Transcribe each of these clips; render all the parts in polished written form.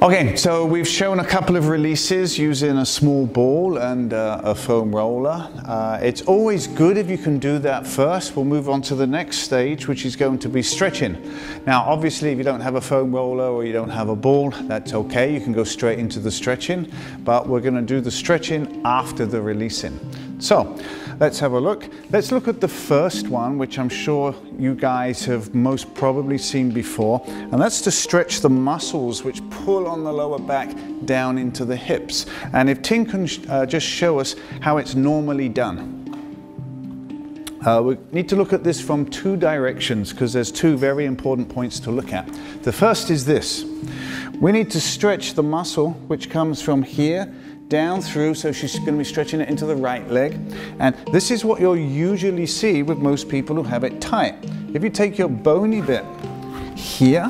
Okay, so we've shown a couple of releases using a small ball and a foam roller. It's always good if you can do that first. We'll move on to the next stage, which is going to be stretching. Now, obviously, if you don't have a foam roller or you don't have a ball, that's okay. You can go straight into the stretching, but we're going to do the stretching after the releasing. So let's have a look. Let's look at the first one, which I'm sure you guys have most probably seen before, and that's to stretch the muscles which pull on the lower back down into the hips. And if Tim can just show us how it's normally done. We need to look at this from two directions because there's two very important points to look at. The first is this. We need to stretch the muscle which comes from here down through, so she's going to be stretching it into the right leg. And this is what you'll usually see with most people who have it tight. If you take your bony bit here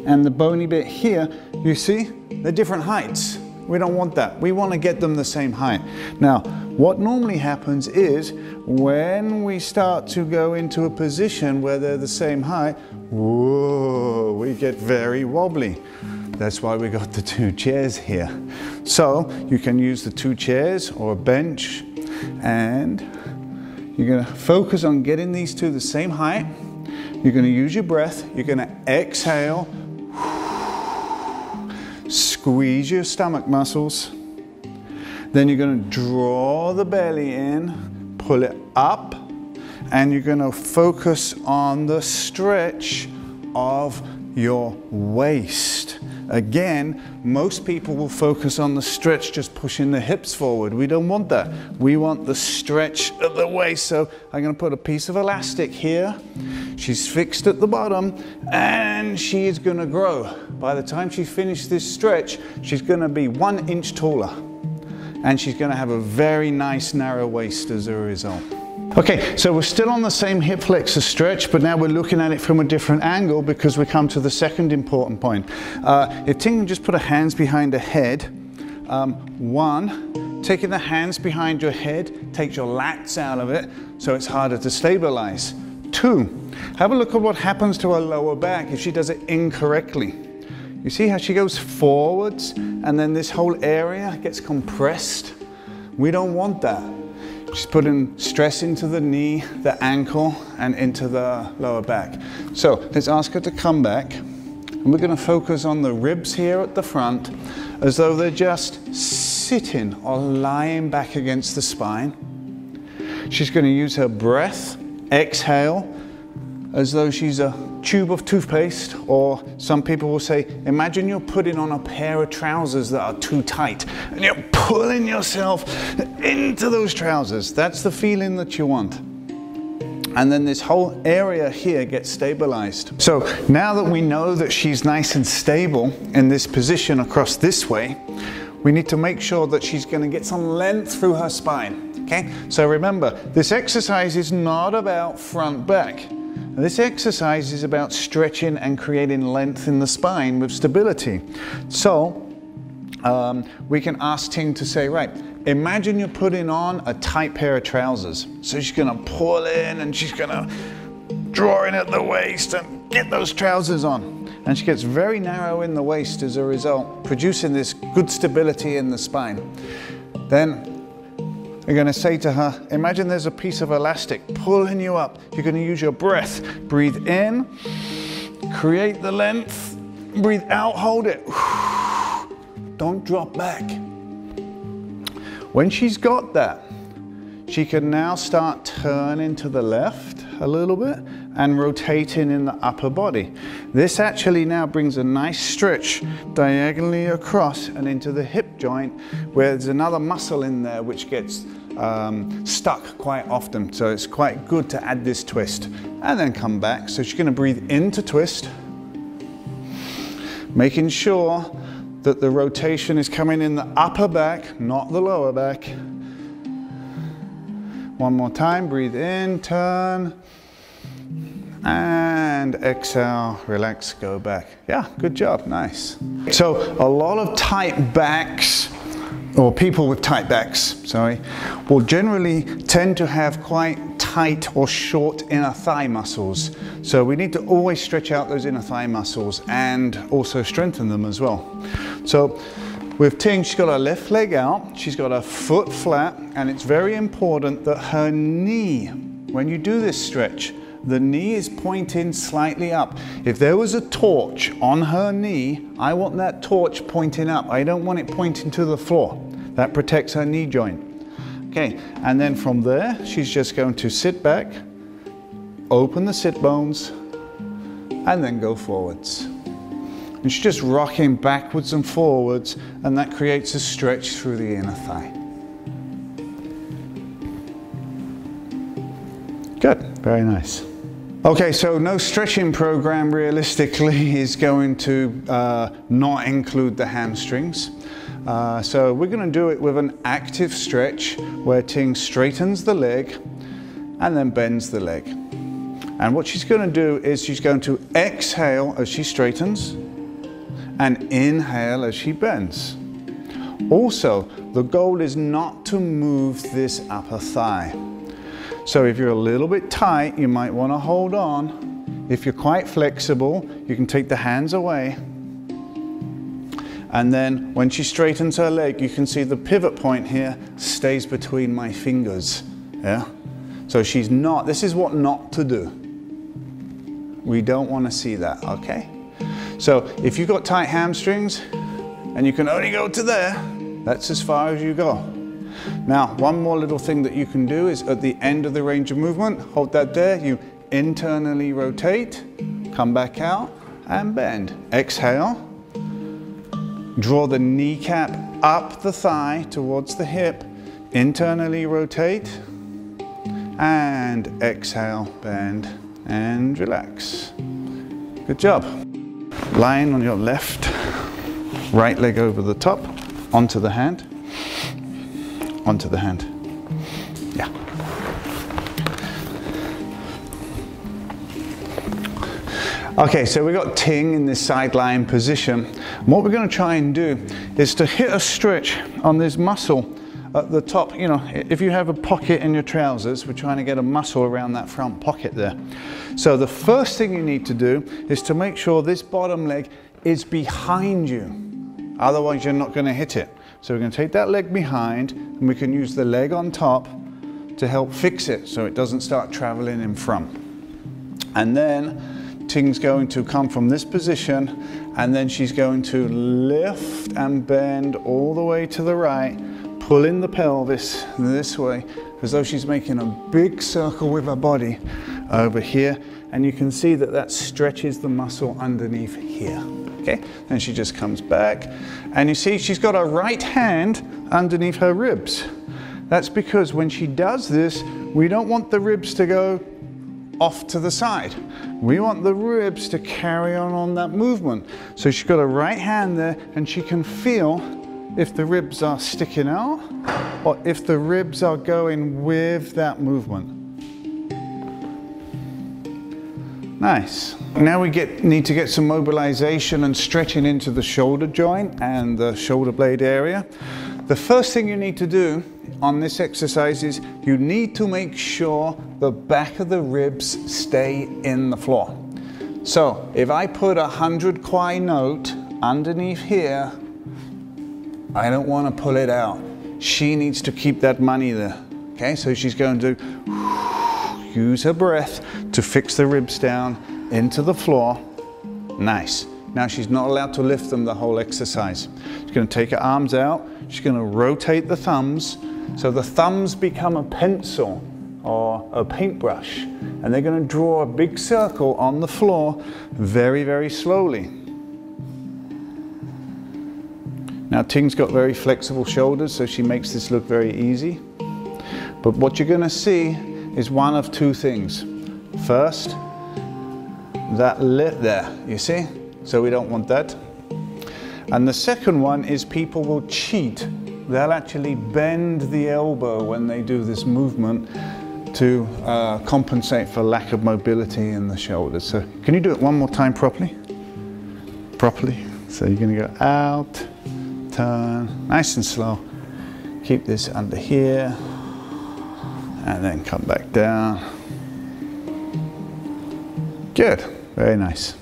and the bony bit here, you see they're different heights. We don't want that. We want to get them the same height. Now, what normally happens is when we start to go into a position where they're the same height, whoa, we get very wobbly. That's why we got the two chairs here. So you can use the two chairs or a bench, and you're going to focus on getting these two the same height. You're going to use your breath. You're going to exhale, squeeze your stomach muscles. Then you're going to draw the belly in, pull it up, and you're going to focus on the stretch of your waist. Again, most people will focus on the stretch, just pushing the hips forward. We don't want that. We want the stretch of the waist. So I'm going to put a piece of elastic here. She's fixed at the bottom and she is going to grow. By the time she finishes this stretch, she's going to be 1 inch taller. And she's going to have a very nice narrow waist as a result. Okay, so we're still on the same hip flexor stretch, but now we're looking at it from a different angle because we come to the second important point. If Ting can just put her hands behind her head. One, taking the hands behind your head takes your lats out of it, so it's harder to stabilize. Two, have a look at what happens to her lower back if she does it incorrectly. You see how she goes forwards and then this whole area gets compressed? We don't want that. She's putting stress into the knee, the ankle, and into the lower back. So let's ask her to come back. And we're going to focus on the ribs here at the front as though they're just sitting or lying back against the spine. She's going to use her breath, exhale, as though she's a tube of toothpaste, or some people will say, imagine you're putting on a pair of trousers that are too tight and you're pulling yourself into those trousers. That's the feeling that you want. And then this whole area here gets stabilized. So now that we know that she's nice and stable in this position across this way, we need to make sure that she's going to get some length through her spine. Okay? So remember, this exercise is not about front back. This exercise is about stretching and creating length in the spine with stability. So we can ask Ting to say, right, imagine you're putting on a tight pair of trousers. So she's going to pull in and she's going to draw in at the waist and get those trousers on. And she gets very narrow in the waist as a result, producing this good stability in the spine. Then you're going to say to her, imagine there's a piece of elastic pulling you up. You're going to use your breath. Breathe in, create the length, breathe out, hold it. Don't drop back. When she's got that, she can now start turning to the left a little bit and rotating in the upper body. This actually now brings a nice stretch diagonally across and into the hip joint, where there's another muscle in there which gets stuck quite often. So it's quite good to add this twist and then come back. So she's going to breathe into twist, making sure that the rotation is coming in the upper back, not the lower back. One more time, breathe in, turn, and exhale, relax, go back. Yeah, good job, nice. So a lot of tight backs, or people with tight backs, sorry, will generally tend to have quite tight or short inner thigh muscles. So we need to always stretch out those inner thigh muscles and also strengthen them as well. So with Ting, she's got her left leg out, she's got her foot flat, and it's very important that her knee, when you do this stretch, the knee is pointing slightly up. If there was a torch on her knee, I want that torch pointing up. I don't want it pointing to the floor. That protects her knee joint. Okay, and then from there, she's just going to sit back, open the sit bones, and then go forwards. And she's just rocking backwards and forwards, and that creates a stretch through the inner thigh. Good, very nice. Okay, so no stretching program realistically is going to not include the hamstrings. So we're going to do it with an active stretch where Ting straightens the leg and then bends the leg. And what she's going to do is she's going to exhale as she straightens and inhale as she bends. Also, the goal is not to move this upper thigh. So if you're a little bit tight, you might want to hold on. If you're quite flexible, you can take the hands away. And then when she straightens her leg, you can see the pivot point here stays between my fingers. Yeah? So she's not, this is what not to do. We don't want to see that, okay? So if you've got tight hamstrings and you can only go to there, that's as far as you go. Now, one more little thing that you can do is at the end of the range of movement, hold that there, you internally rotate, come back out and bend. Exhale, draw the kneecap up the thigh towards the hip, internally rotate, and exhale, bend, and relax. Good job. Lying on your left, right leg over the top, onto the hand. Onto the hand. Yeah. Okay, so we've got Ting in this side lying position. And what we're going to try and do is to hit a stretch on this muscle at the top. You know, if you have a pocket in your trousers, we're trying to get a muscle around that front pocket there. So the first thing you need to do is to make sure this bottom leg is behind you. Otherwise, you're not going to hit it. So we're going to take that leg behind and we can use the leg on top to help fix it so it doesn't start traveling in front. And then Ting's going to come from this position and then she's going to lift and bend all the way to the right, pulling the pelvis this way as though she's making a big circle with her body over here. And you can see that that stretches the muscle underneath here. Okay, then she just comes back and you see she's got her right hand underneath her ribs. That's because when she does this, we don't want the ribs to go off to the side. We want the ribs to carry on that movement. So she's got her right hand there and she can feel if the ribs are sticking out or if the ribs are going with that movement. Nice. Now we need to get some mobilization and stretching into the shoulder joint and the shoulder blade area. The first thing you need to do on this exercise is you need to make sure the back of the ribs stay in the floor. So if I put a 100 quai note underneath here, I don't want to pull it out. She needs to keep that money there. Okay, so she's going to use her breath to fix the ribs down into the floor. Nice. Now she's not allowed to lift them the whole exercise. She's going to take her arms out. She's going to rotate the thumbs. So the thumbs become a pencil or a paintbrush. And they're going to draw a big circle on the floor very, very slowly. Now Ting's got very flexible shoulders, so she makes this look very easy. But what you're going to see is one of two things. First, that lift there, you see? So we don't want that. And the second one is people will cheat. They'll actually bend the elbow when they do this movement to compensate for lack of mobility in the shoulders. So can you do it one more time properly? Properly. So you're going to go out, turn, nice and slow. Keep this under here. And then come back down. Good, very nice.